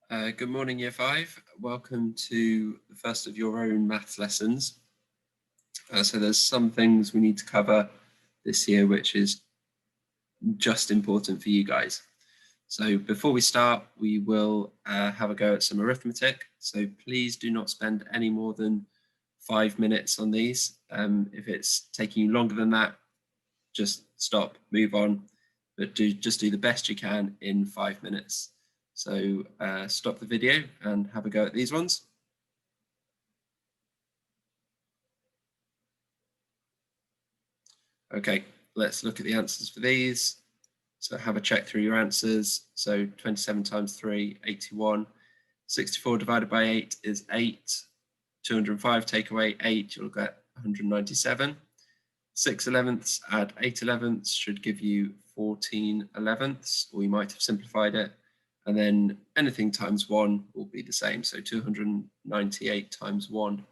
Good morning, Year 5. Welcome to the first of your own maths lessons. So there's some things we need to cover this year, which is just important for you guys. So before we start, we will have a go at some arithmetic. So please do not spend any more than 5 minutes on these. If it's taking you longer than that, just stop, move on, but just do the best you can in 5 minutes. So stop the video and have a go at these ones. Okay, let's look at the answers for these. So have a check through your answers. So 27 times 3, 81. 64 divided by 8 is 8. 205 take away 8, you'll get 197. 6 elevenths add 8 elevenths should give you 14 elevenths, or you might have simplified it. And then anything times 1 will be the same. So 298 times 1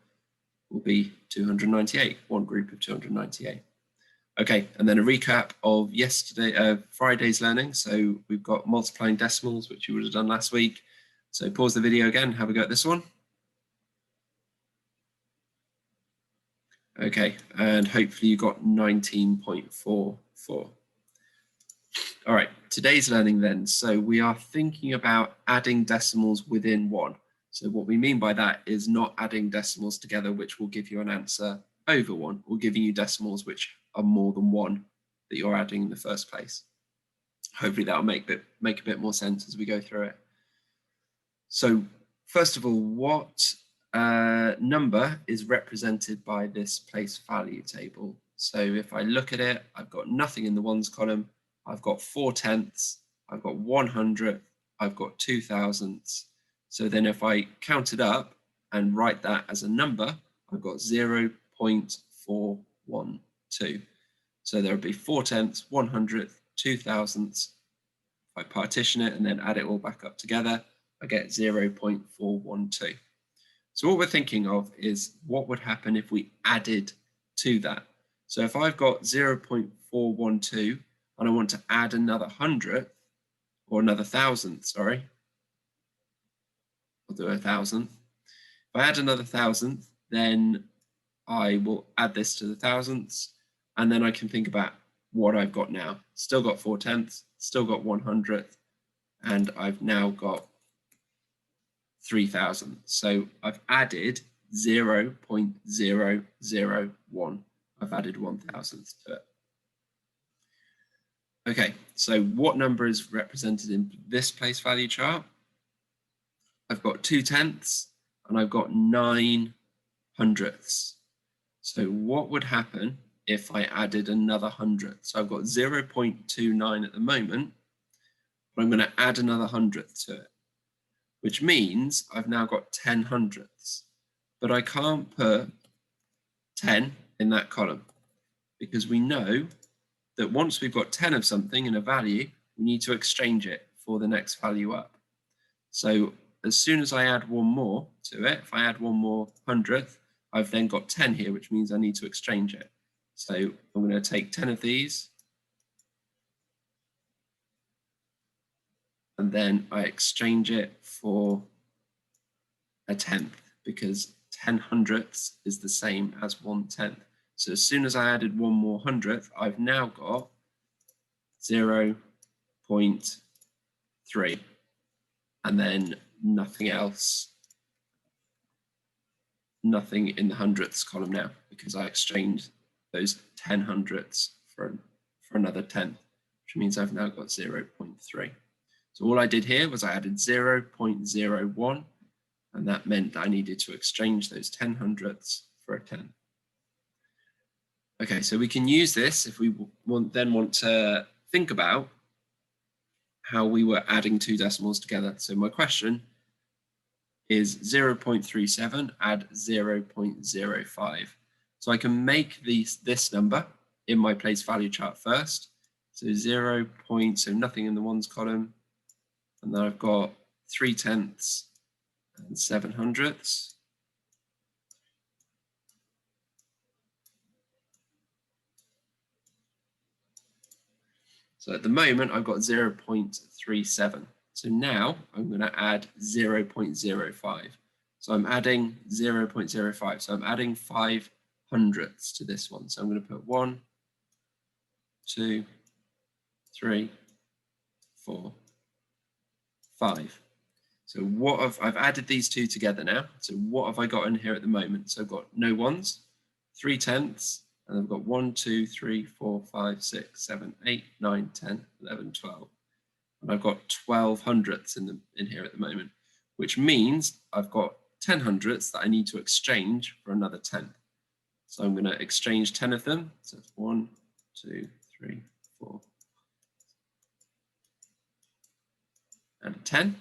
will be 298, one group of 298. Okay, and then a recap of Friday's learning. So we've got multiplying decimals, which you would have done last week. So pause the video again, have a go at this one. Okay, and hopefully you got 19.44. All right, today's learning then. So we are thinking about adding decimals within 1. So what we mean by that is not adding decimals together, which will give you an answer over 1, or giving you decimals which are more than 1 that you're adding in the first place. Hopefully that'll make a bit more sense as we go through it. So first of all, what number is represented by this place value table? So if I look at it, I've got nothing in the ones column. I've got 4/10, I've got 100th, I've got 2,000ths. So then if I count it up and write that as a number, I've got 0.412. So there would be 4/10, 100th, 2,000ths. If I partition it and then add it all back up together, I get 0.412. So what we're thinking of is what would happen if we added to that. So if I've got 0.412 and I want to add another 100th, or another 1,000th, sorry, I'll do 1,000th. If I add another 1,000th, then I will add this to the thousandths, and then I can think about what I've got now. Still got 4/10, still got 100th, and I've now got 3,000. So I've added 0.001. I've added 1,000th to it. Okay, so what number is represented in this place value chart? I've got 2/10 and I've got 9/100ths. So what would happen if I added another 100th? So I've got 0.29 at the moment, but I'm going to add another 100th to it, which means I've now got 10/100ths. But I can't put 10 in that column because we know that once we've got 10 of something in a value, we need to exchange it for the next value up. So as soon as I add one more to it, if I add one more 100th, I've then got 10 here, which means I need to exchange it. So I'm going to take 10 of these, and then I exchange it for a 10th, because 10/100ths is the same as 1/10. So as soon as I added one more 100th, I've now got 0.3, and then nothing else, nothing in the 100ths column now, because I exchanged those 10/100ths for another 10th, which means I've now got 0.3. So all I did here was I added 0.01, and that meant I needed to exchange those 10/100ths for a 10th. Okay, so we can use this if we want to think about how we were adding two decimals together. So my question is 0.37 add 0.05. So I can make this number in my place value chart first. So so nothing in the ones column, and then I've got 3/10 and 7/100ths. So at the moment, I've got 0.37. So now I'm going to add 0.05. So I'm adding 0.05. So I'm adding 5 hundredths to this one. So I'm going to put 1, 2, 3, 4, 5. So what I've added these two together now. So what have I got in here at the moment? So I've got no ones, 3 tenths, and I've got 1, 2, 3, 4, 5, 6, 7, 8, 9, 10, 11, 12. And I've got 12 hundredths in here at the moment, which means I've got 10 hundredths that I need to exchange for another 10. So I'm going to exchange 10 of them. So it's 1, 2, 3, 4, and 10.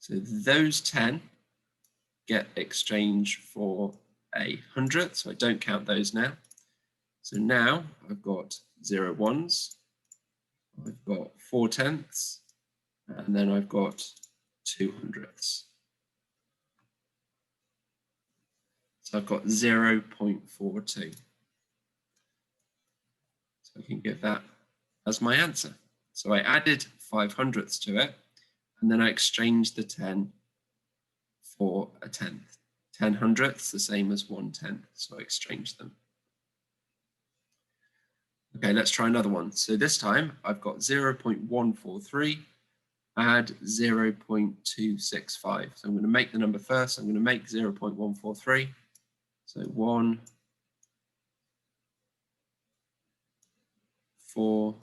So those 10 get exchanged for a hundredth. So I don't count those now. So now I've got 0 ones, I've got 4 tenths, and then I've got 2 hundredths. So I've got 0.42. So I can give that as my answer. So I added 5 hundredths to it, and then I exchanged the 10 for a tenth. 10 hundredths, the same as 1 tenth, so I exchanged them. Okay, let's try another one. So this time I've got 0.143, add 0.265. So I'm going to make the number first. I'm going to make 0.143. So 1, 4,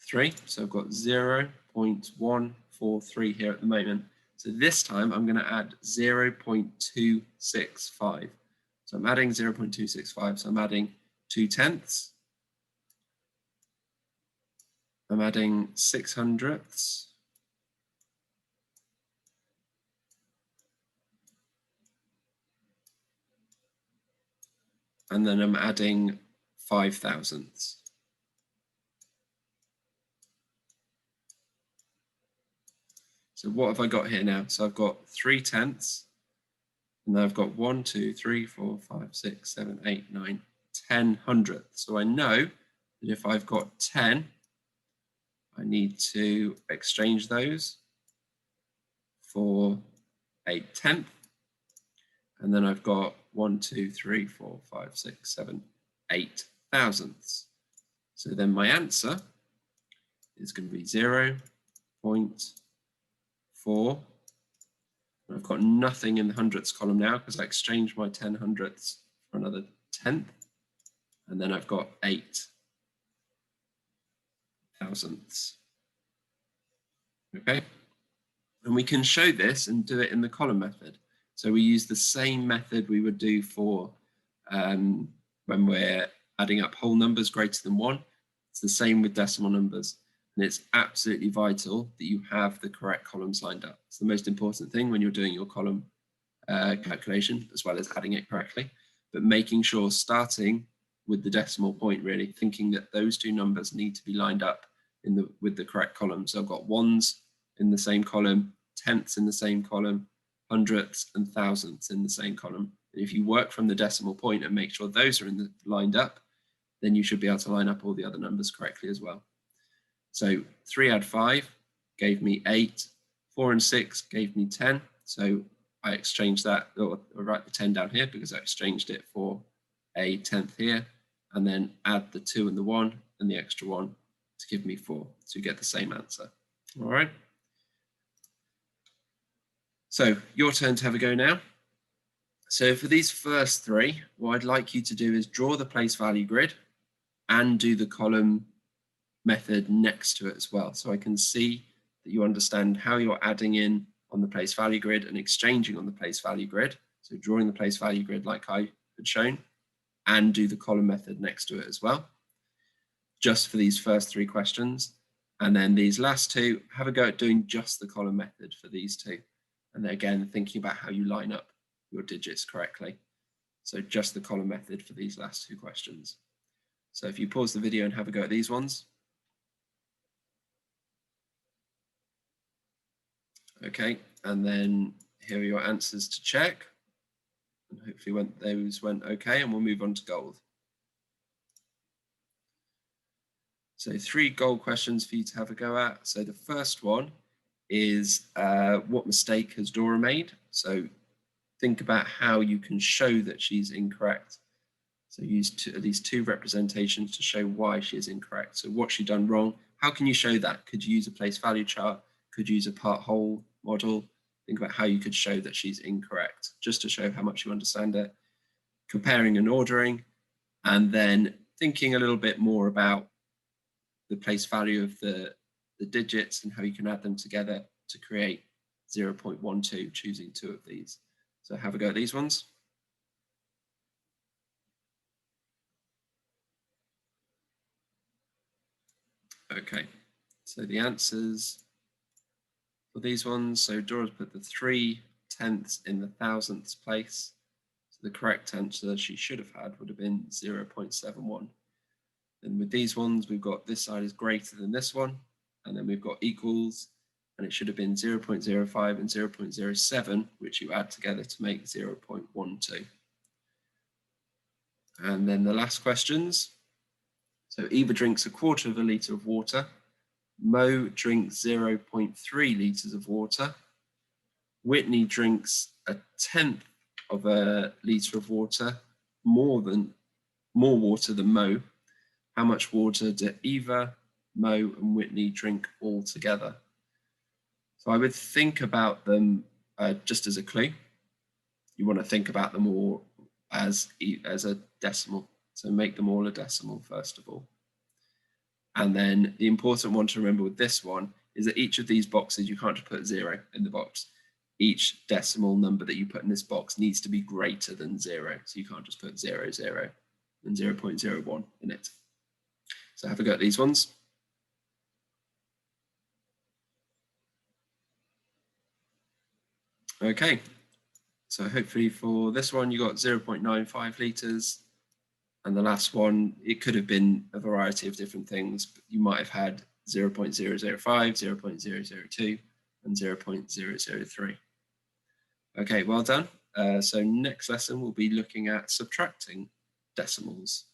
3. So I've got 0.143 here at the moment. So this time I'm going to add 0.265. So I'm adding 0.265. So I'm adding 2 tenths. I'm adding 6 hundredths. And then I'm adding 5 thousandths. So what have I got here now? So I've got 3 tenths, and then I've got 1, 2, 3, 4, 5, 6, 7, 8, 9, 10 hundredths. So I know that if I've got 10, I need to exchange those for a tenth. And then I've got 1, 2, 3, 4, 5, 6, 7, 8 thousandths. So then my answer is going to be 0.4. I've got nothing in the hundredths column now because I exchanged my 10 hundredths for another tenth. And then I've got 8 thousandths. Okay. And we can show this and do it in the column method. So we use the same method we would do for when we're adding up whole numbers greater than 1. It's the same with decimal numbers. And it's absolutely vital that you have the correct columns lined up. It's the most important thing when you're doing your column calculation, as well as adding it correctly. But making sure, starting with the decimal point, really thinking that those two numbers need to be lined up with the correct column. So I've got ones in the same column, tenths in the same column, hundredths and thousandths in the same column. And if you work from the decimal point and make sure those are lined up, then you should be able to line up all the other numbers correctly as well. So 3 add 5 gave me 8, 4 and 6 gave me 10. So I exchanged that, or write the 10 down here because I exchanged it for a tenth here, and then add the 2 and the 1 and the extra 1 to give me 4. So you get the same answer. All right. So your turn to have a go now. So for these first three, what I'd like you to do is draw the place value grid and do the column method next to it as well. So I can see that you understand how you're adding in on the place value grid and exchanging on the place value grid. So drawing the place value grid like I had shown, and do the column method next to it as well, just for these first three questions. And then these last two, have a go at doing just the column method for these two. And then again, thinking about how you line up your digits correctly. So just the column method for these last two questions. So if you pause the video and have a go at these ones. Okay, and then here are your answers to check. And hopefully those went okay, and we'll move on to gold. So 3 gold questions for you to have a go at. So the first one is what mistake has Dora made? So think about how you can show that she's incorrect. So use these 2 representations to show why she is incorrect. So what's she done wrong? How can you show that? Could you use a place value chart? Could you use a part whole model? Think about how you could show that she's incorrect, just to show how much you understand it. Comparing and ordering, and then thinking a little bit more about the place value of the digits and how you can add them together to create 0.12, choosing 2 of these. So have a go at these ones. Okay, so the answers for these ones, so Dora's put the 3/10 in the thousandths place. So the correct answer she should have had would have been 0.71. And with these ones, we've got this side is greater than this one, and then we've got equals, and it should have been 0.05 and 0.07, which you add together to make 0.12. And then the last questions. So Eva drinks 1/4 of a litre of water. Mo drinks 0.3 litres of water. Whitney drinks 1/10 of a litre of water, more water than Mo. How much water do Eva, Mo, and Whitney drink all together? So I would think about them just as a clue. You want to think about them all as a decimal. So make them all a decimal first of all. And then the important one to remember with this one is that each of these boxes, you can't just put 0 in the box. Each decimal number that you put in this box needs to be greater than 0. So you can't just put 0, 0 and 0.01 in it. So have a go at these ones. Okay, so hopefully for this one, you got 0.95 litres. And the last one, it could have been a variety of different things, but you might have had 0.005, 0.002, and 0.003. Okay, well done. So next lesson, we'll be looking at subtracting decimals.